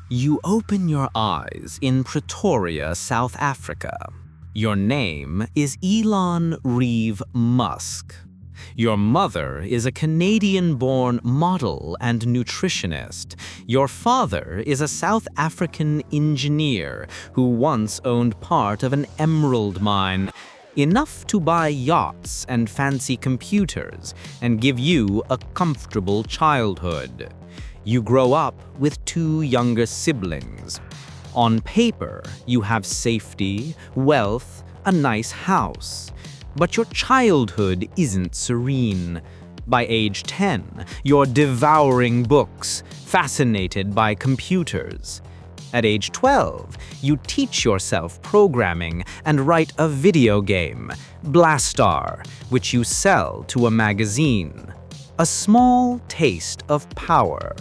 You open your eyes in Pretoria, South Africa. Your name is Elon Reeve Musk. Your mother is a Canadian-born model and nutritionist. Your father is a South African engineer who once owned part of an emerald mine, enough to buy yachts and fancy computers and give you a comfortable childhood. You grow up with two younger siblings. On paper, you have safety, wealth, a nice house. But your childhood isn't serene. By age 10, you're devouring books, fascinated by computers. At age 12, you teach yourself programming and write a video game, Blastar, which you sell to a magazine. A small taste of power.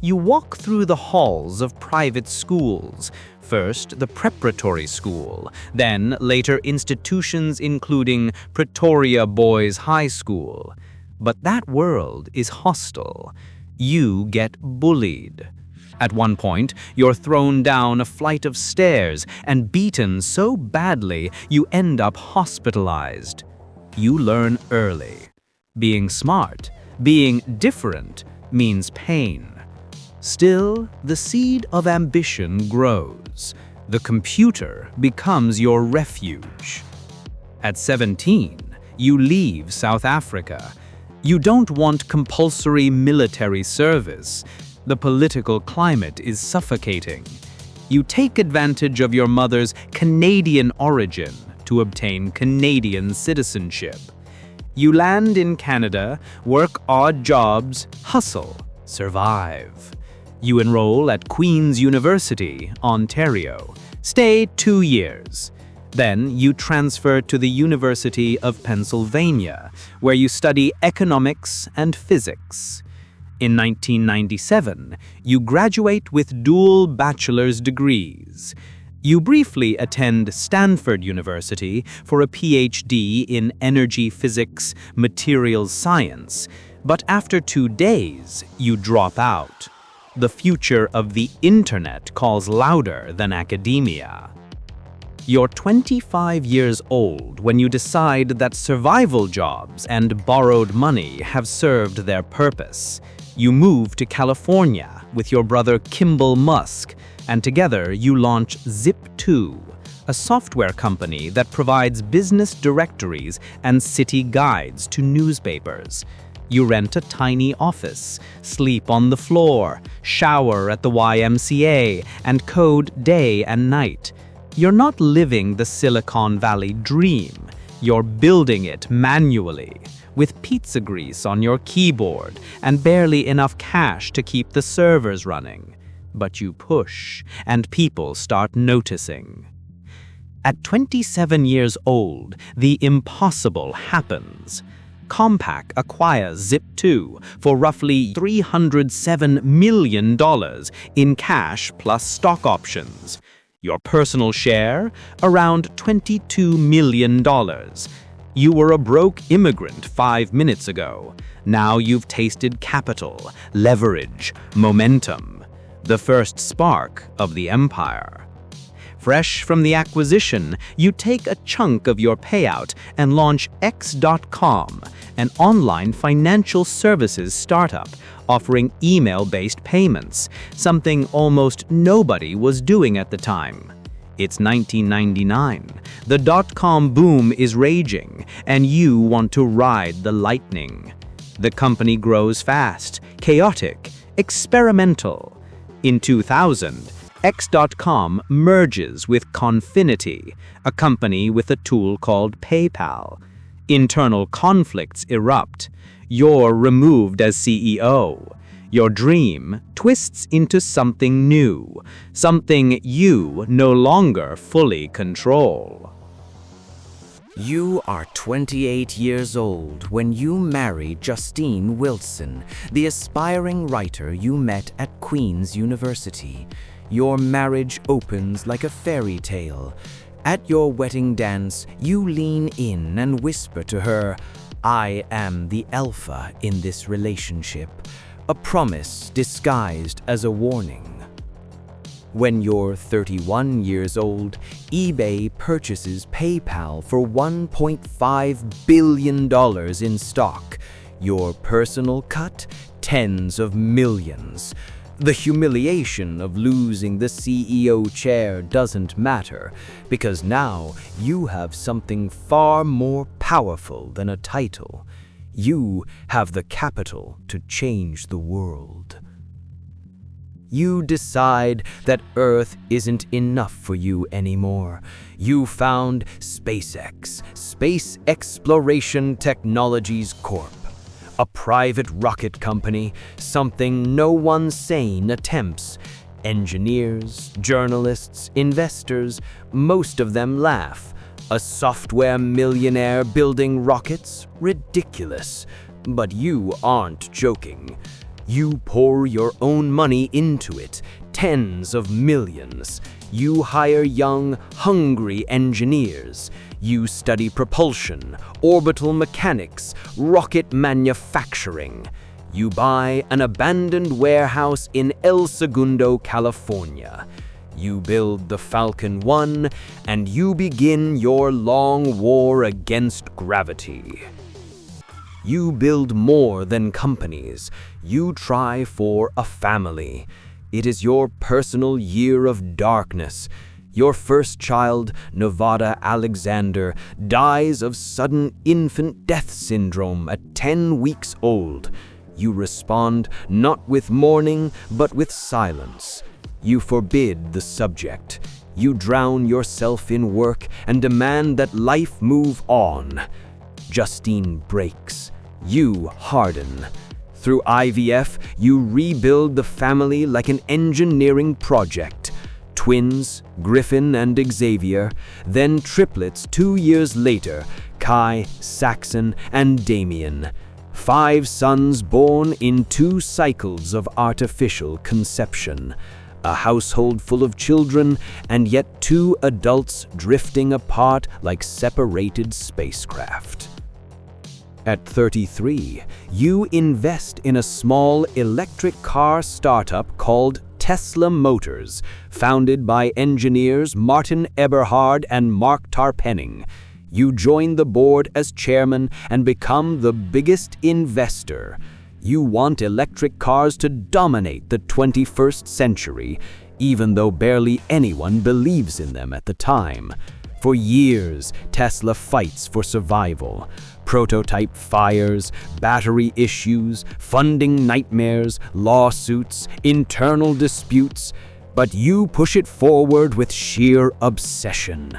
You walk through the halls of private schools, first the preparatory school, then later institutions including Pretoria Boys High School. But that world is hostile. You get bullied. At one point, you're thrown down a flight of stairs and beaten so badly you end up hospitalized. You learn early. Being smart, being different, means pain. Still, the seed of ambition grows. The computer becomes your refuge. At 17, you leave South Africa. You don't want compulsory military service. The political climate is suffocating. You take advantage of your mother's Canadian origin to obtain Canadian citizenship. You land in Canada, work odd jobs, hustle, survive. You enroll at Queen's University, Ontario. Stay 2 years. Then you transfer to the University of Pennsylvania, where you study economics and physics. In 1997, you graduate with dual bachelor's degrees. You briefly attend Stanford University for a PhD in energy physics, materials science, but after 2 days, you drop out. The future of the internet calls louder than academia. You're 25 years old when you decide that survival jobs and borrowed money have served their purpose. You move to California with your brother Kimball Musk, and together you launch Zip2, a software company that provides business directories and city guides to newspapers. You rent a tiny office, sleep on the floor, shower at the YMCA, and code day and night. You're not living the Silicon Valley dream. You're building it manually, with pizza grease on your keyboard and barely enough cash to keep the servers running. But you push, and people start noticing. At 27 years old, the impossible happens. Compaq acquires Zip2 for roughly $307 million in cash plus stock options. Your personal share? Around $22 million. You were a broke immigrant 5 minutes ago. Now you've tasted capital, leverage, momentum. The first spark of the empire. Fresh from the acquisition, you take a chunk of your payout and launch X.com, an online financial services startup offering email-based payments, something almost nobody was doing at the time. It's 1999. The dot-com boom is raging, and you want to ride the lightning. The company grows fast, chaotic, experimental. In 2000, X.com merges with Confinity, a company with a tool called PayPal. Internal conflicts erupt. You're removed as CEO. Your dream twists into something new, something you no longer fully control. You are 28 years old when you marry Justine Wilson, the aspiring writer you met at Queen's University. Your marriage opens like a fairy tale. At your wedding dance, you lean in and whisper to her, "I am the alpha in this relationship," a promise disguised as a warning. When you're 31 years old, eBay purchases PayPal for $1.5 billion in stock. Your personal cut? Tens of millions. The humiliation of losing the CEO chair doesn't matter, because now you have something far more powerful than a title. You have the capital to change the world. You decide that Earth isn't enough for you anymore. You found SpaceX, Space Exploration Technologies Corp., a private rocket company, something no one sane attempts. Engineers, journalists, investors, most of them laugh. A software millionaire building rockets? Ridiculous. But you aren't joking. You pour your own money into it, tens of millions. You hire young, hungry engineers. You study propulsion, orbital mechanics, rocket manufacturing. You buy an abandoned warehouse in El Segundo, California. You build the Falcon 1, and you begin your long war against gravity. You build more than companies. You try for a family. It is your personal year of darkness. Your first child, Nevada Alexander, dies of sudden infant death syndrome at 10 weeks old. You respond not with mourning, but with silence. You forbid the subject. You drown yourself in work and demand that life move on. Justine breaks. You harden. Through IVF, you rebuild the family like an engineering project. Twins, Griffin and Xavier, then triplets 2 years later, Kai, Saxon, and Damien. 5 sons born in 2 cycles of artificial conception. A household full of children, and yet 2 adults drifting apart like separated spacecraft. At 33, you invest in a small electric car startup called Tesla Motors, founded by engineers Martin Eberhard and Mark Tarpenning. You join the board as chairman and become the biggest investor. You want electric cars to dominate the 21st century, even though barely anyone believes in them at the time. For years, Tesla fights for survival. Prototype fires, battery issues, funding nightmares, lawsuits, internal disputes. But you push it forward with sheer obsession.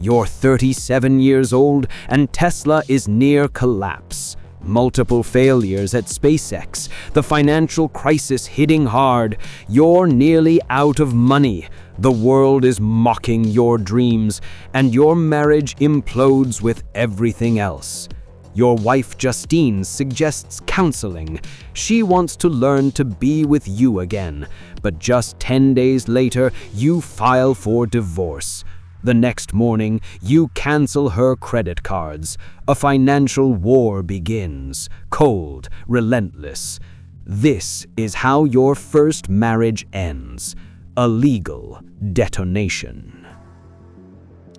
You're 37 years old and Tesla is near collapse. Multiple failures at SpaceX, the financial crisis hitting hard. You're nearly out of money. The world is mocking your dreams, and your marriage implodes with everything else. Your wife Justine suggests counseling. She wants to learn to be with you again, but just 10 days later, you file for divorce. The next morning, you cancel her credit cards. A financial war begins, cold, relentless. This is how your first marriage ends. A legal detonation.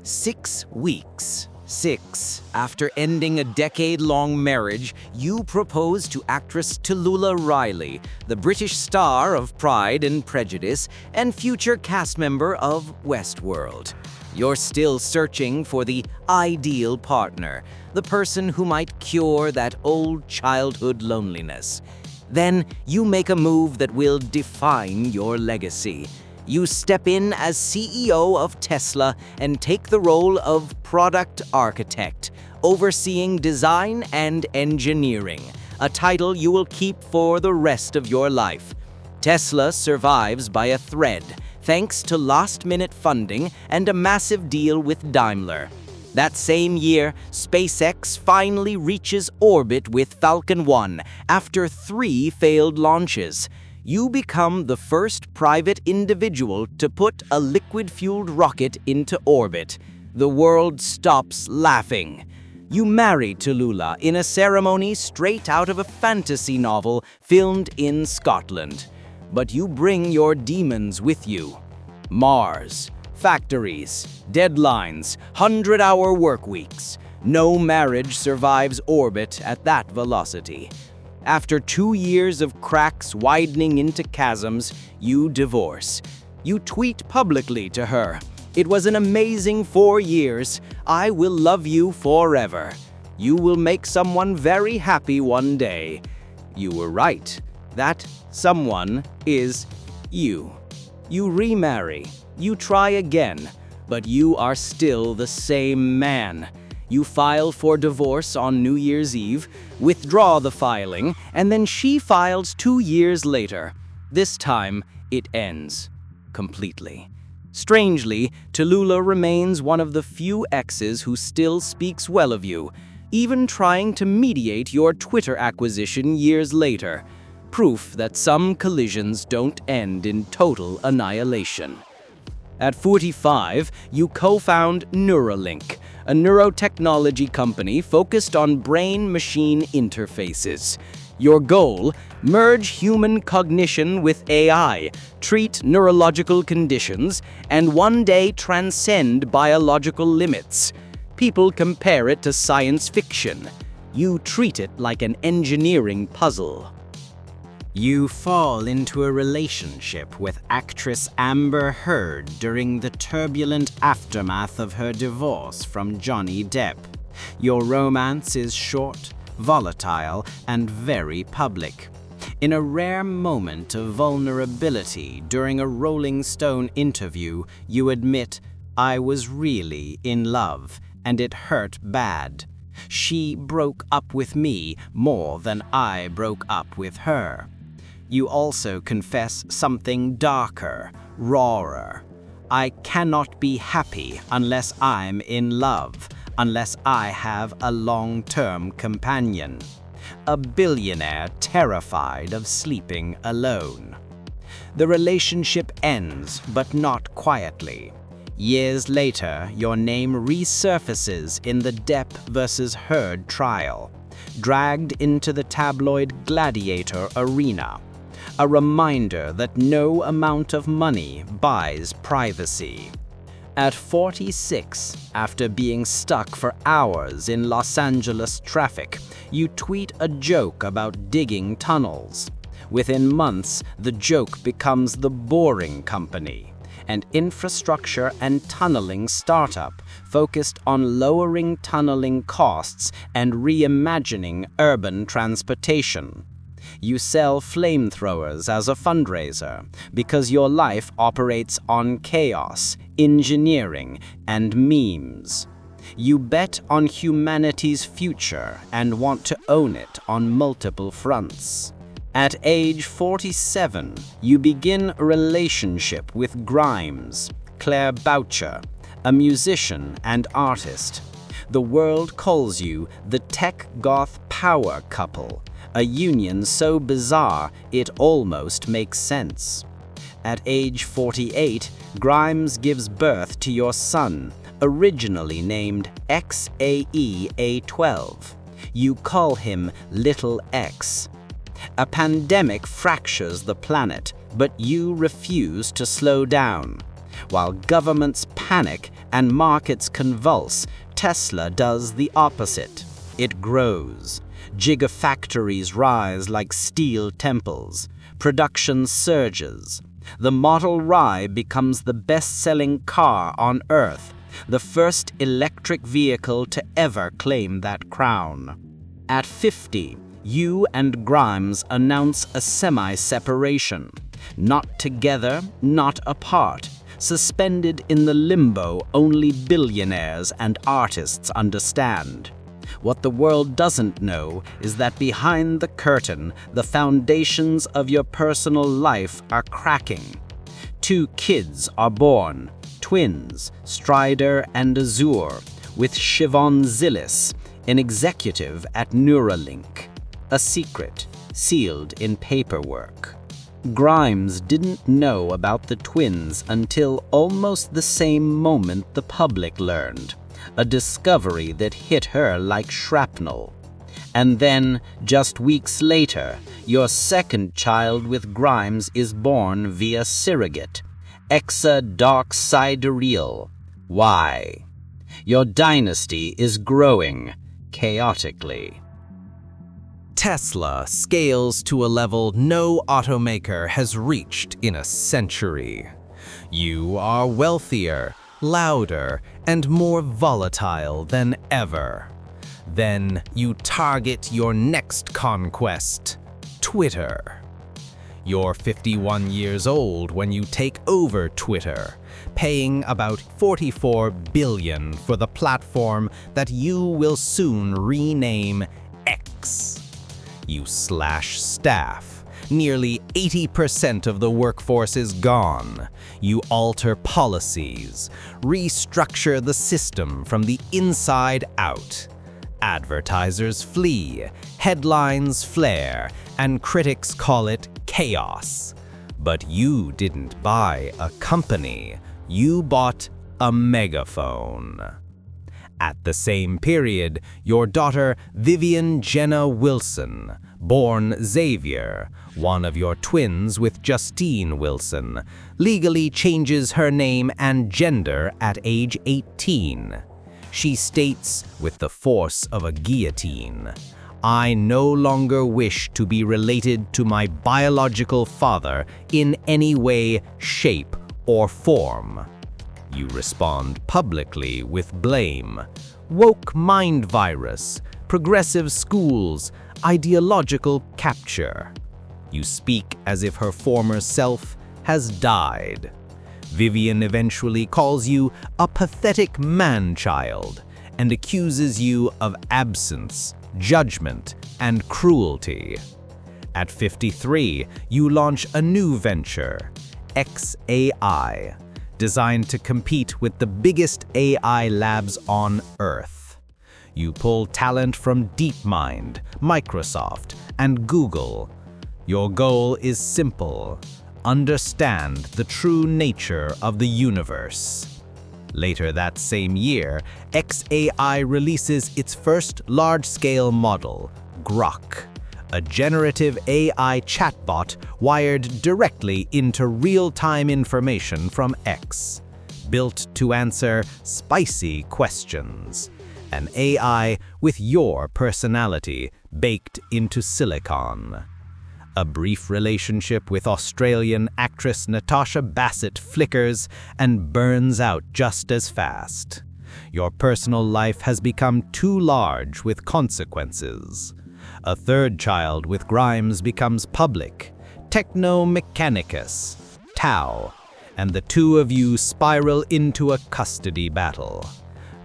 6 weeks. 6. After ending a decade-long marriage, you propose to actress Tallulah Riley, the British star of Pride and Prejudice and future cast member of Westworld. You're still searching for the ideal partner, the person who might cure that old childhood loneliness. Then you make a move that will define your legacy. You step in as CEO of Tesla and take the role of product architect, overseeing design and engineering, a title you will keep for the rest of your life. Tesla survives by a thread, thanks to last-minute funding and a massive deal with Daimler. That same year, SpaceX finally reaches orbit with Falcon 1 after 3 failed launches. You become the first private individual to put a liquid-fueled rocket into orbit. The world stops laughing. You marry Tallulah in a ceremony straight out of a fantasy novel filmed in Scotland. But you bring your demons with you. Mars, factories, deadlines, 100-hour work weeks. No marriage survives orbit at that velocity. After 2 years of cracks widening into chasms, you divorce. You tweet publicly to her, "It was an amazing 4 years. I will love you forever. You will make someone very happy one day." You were right. That someone is you. You remarry. You try again, but you are still the same man. You file for divorce on New Year's Eve, withdraw the filing, and then she files 2 years later. This time, it ends completely. Strangely, Tallulah remains one of the few exes who still speaks well of you, even trying to mediate your Twitter acquisition years later. Proof that some collisions don't end in total annihilation. At 45, you co-found Neuralink, a neurotechnology company focused on brain-machine interfaces. Your goal? Merge human cognition with AI, treat neurological conditions, and one day transcend biological limits. People compare it to science fiction. You treat it like an engineering puzzle. You fall into a relationship with actress Amber Heard during the turbulent aftermath of her divorce from Johnny Depp. Your romance is short, volatile, and very public. In a rare moment of vulnerability during a Rolling Stone interview, you admit, "I was really in love, and it hurt bad. She broke up with me more than I broke up with her." You also confess something darker, rawer. "I cannot be happy unless I'm in love, unless I have a long-term companion." A billionaire terrified of sleeping alone. The relationship ends, but not quietly. Years later, your name resurfaces in the Depp versus Heard trial, dragged into the tabloid gladiator arena. A reminder that no amount of money buys privacy. At 46, after being stuck for hours in Los Angeles traffic, you tweet a joke about digging tunnels. Within months, the joke becomes the Boring Company, an infrastructure and tunneling startup focused on lowering tunneling costs and reimagining urban transportation. You sell flamethrowers as a fundraiser because your life operates on chaos, engineering, and memes. You bet on humanity's future and want to own it on multiple fronts. At age 47, you begin a relationship with Grimes, Claire Boucher, a musician and artist. The world calls you the tech goth power couple, a union so bizarre it almost makes sense. At age 48, Grimes gives birth to your son, originally named XAEA12. You call him Little X. A pandemic fractures the planet, but you refuse to slow down. While governments panic and markets convulse, Tesla does the opposite. It grows. Gigafactories rise like steel temples. Production surges. The Model Y becomes the best-selling car on Earth, the first electric vehicle to ever claim that crown. At 50, you and Grimes announce a semi-separation. Not together, not apart, suspended in the limbo only billionaires and artists understand. What the world doesn't know is that behind the curtain, the foundations of your personal life are cracking. 2 kids are born, twins, Strider and Azure, with Siobhan Zillis, an executive at Neuralink. A secret, sealed in paperwork. Grimes didn't know about the twins until almost the same moment the public learned. A discovery that hit her like shrapnel. And then, just weeks later, your second child with Grimes is born via surrogate. Exa dark sidereal. Why? Your dynasty is growing chaotically. Tesla scales to a level no automaker has reached in a century. You are wealthier, louder, and more volatile than ever. Then you target your next conquest, Twitter. You're 51 years old when you take over Twitter, paying about $44 billion for the platform that you will soon rename X. You slash staff. Nearly 80% of the workforce is gone. You alter policies, restructure the system from the inside out. Advertisers flee, headlines flare, and critics call it chaos. But you didn't buy a company, you bought a megaphone. At the same period, your daughter Vivian Jenna Wilson, born Xavier, one of your twins with Justine Wilson, legally changes her name and gender at age 18. She states, with the force of a guillotine, "I no longer wish to be related to my biological father in any way, shape, or form." You respond publicly with blame. Woke mind virus, progressive schools, ideological capture. You speak as if her former self has died. Vivian eventually calls you a pathetic man-child and accuses you of absence, judgment, and cruelty. At 53, you launch a new venture, XAI, designed to compete with the biggest AI labs on Earth. You pull talent from DeepMind, Microsoft, and Google. Your goal is simple: understand the true nature of the universe. Later that same year, XAI releases its first large-scale model, Grok, a generative AI chatbot wired directly into real-time information from X, built to answer spicy questions. An AI with your personality baked into silicon. A brief relationship with Australian actress Natasha Bassett flickers and burns out just as fast. Your personal life has become too large with consequences. A third child with Grimes becomes public, Techno Mechanicus, Tau, and the two of you spiral into a custody battle.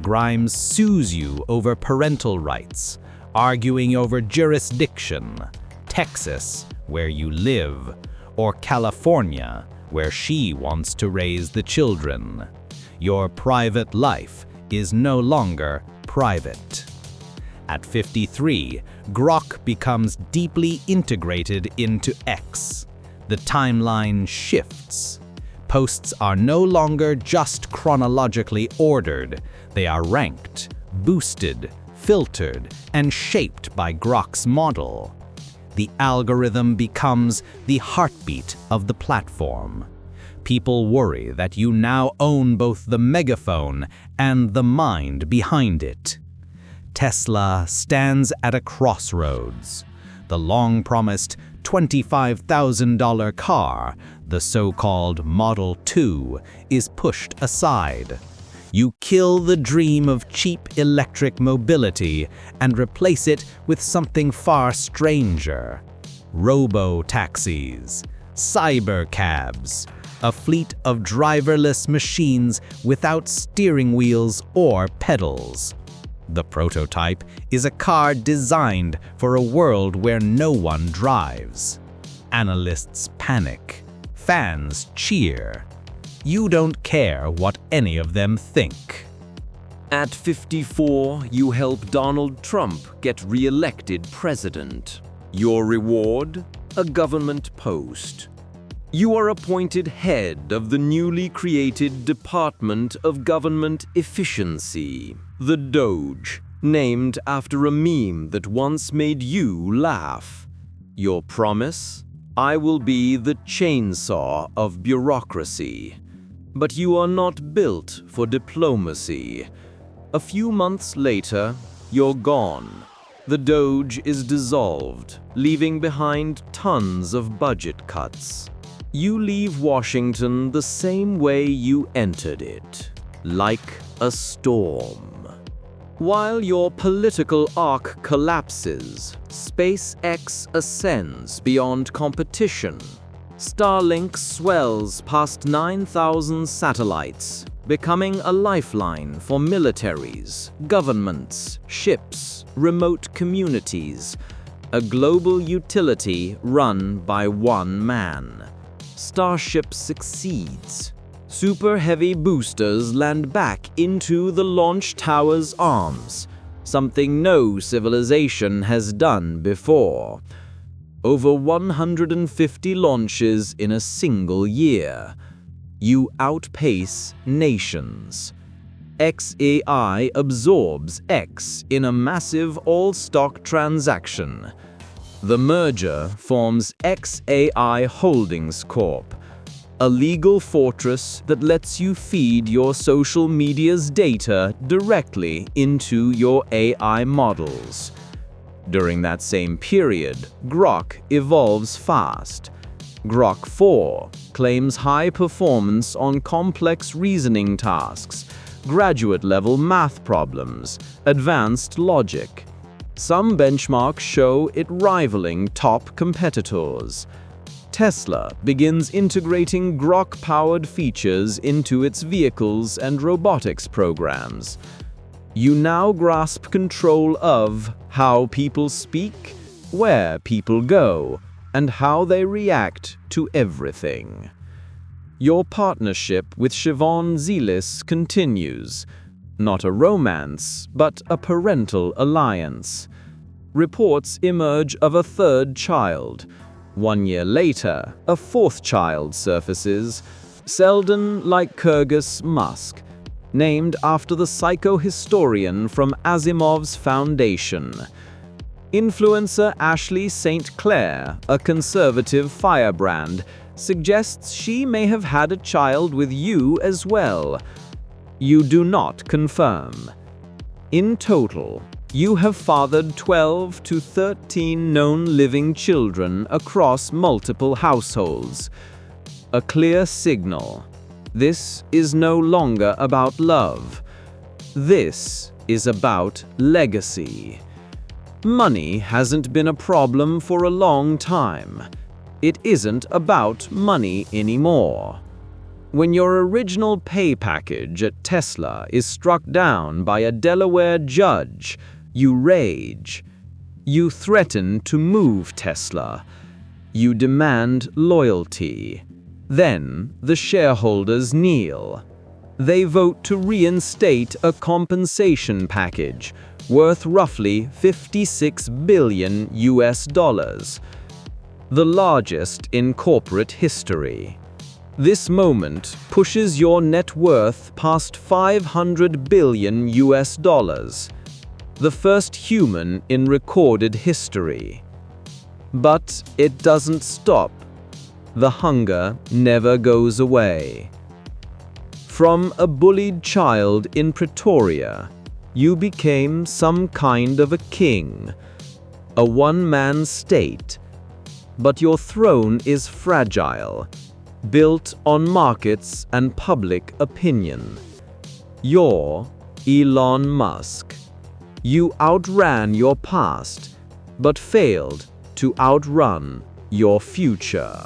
Grimes sues you over parental rights, arguing over jurisdiction, Texas, where you live, or California, where she wants to raise the children. Your private life is no longer private. At 53, Grok becomes deeply integrated into X. The timeline shifts. Posts are no longer just chronologically ordered. They are ranked, boosted, filtered, and shaped by Grok's model. The algorithm becomes the heartbeat of the platform. People worry that you now own both the megaphone and the mind behind it. Tesla stands at a crossroads. The long-promised $25,000 car, the so-called Model 2, is pushed aside. You kill the dream of cheap electric mobility and replace it with something far stranger. Robo-taxis, cyber-cabs, a fleet of driverless machines without steering wheels or pedals. The prototype is a car designed for a world where no one drives. Analysts panic. Fans cheer. You don't care what any of them think. At 54, you help Donald Trump get re-elected president. Your reward? A government post. You are appointed head of the newly created Department of Government Efficiency, the Doge, named after a meme that once made you laugh. Your promise? I will be the chainsaw of bureaucracy. But you are not built for diplomacy. A few months later, you're gone. The Doge is dissolved, leaving behind tons of budget cuts. You leave Washington the same way you entered it, like a storm. While your political arc collapses, SpaceX ascends beyond competition. Starlink swells past 9,000 satellites, becoming a lifeline for militaries, governments, ships, remote communities, a global utility run by one man. Starship succeeds. Super Heavy boosters land back into the launch tower's arms, something no civilization has done before. Over 150 launches in a single year. You outpace nations. XAI absorbs X in a massive all-stock transaction. The merger forms XAI Holdings Corp., a legal fortress that lets you feed your social media's data directly into your AI models. During that same period, Grok evolves fast. Grok 4 claims high performance on complex reasoning tasks, graduate-level math problems, advanced logic. Some benchmarks show it rivaling top competitors. Tesla begins integrating Grok-powered features into its vehicles and robotics programs. You now grasp control of how people speak, where people go, and how they react to everything. Your partnership with Siobhan Zelis continues. Not a romance, but a parental alliance. Reports emerge of a third child. 1 year later, a fourth child surfaces, Selden Lycurgus Musk, named after the psychohistorian from Asimov's Foundation. Influencer Ashley St. Clair, a conservative firebrand, suggests she may have had a child with you as well. You do not confirm. In total, you have fathered 12 to 13 known living children across multiple households. A clear signal. This is no longer about love. This is about legacy. Money hasn't been a problem for a long time. It isn't about money anymore. When your original pay package at Tesla is struck down by a Delaware judge, you rage. You threaten to move Tesla. You demand loyalty. Then the shareholders kneel. They vote to reinstate a compensation package worth roughly $56 billion, the largest in corporate history. This moment pushes your net worth past $500 billion, the first human in recorded history. But it doesn't stop. The hunger never goes away. From a bullied child in Pretoria, you became some kind of a king, a one-man state. But your throne is fragile, built on markets and public opinion. You're Elon Musk. You outran your past, but failed to outrun your future.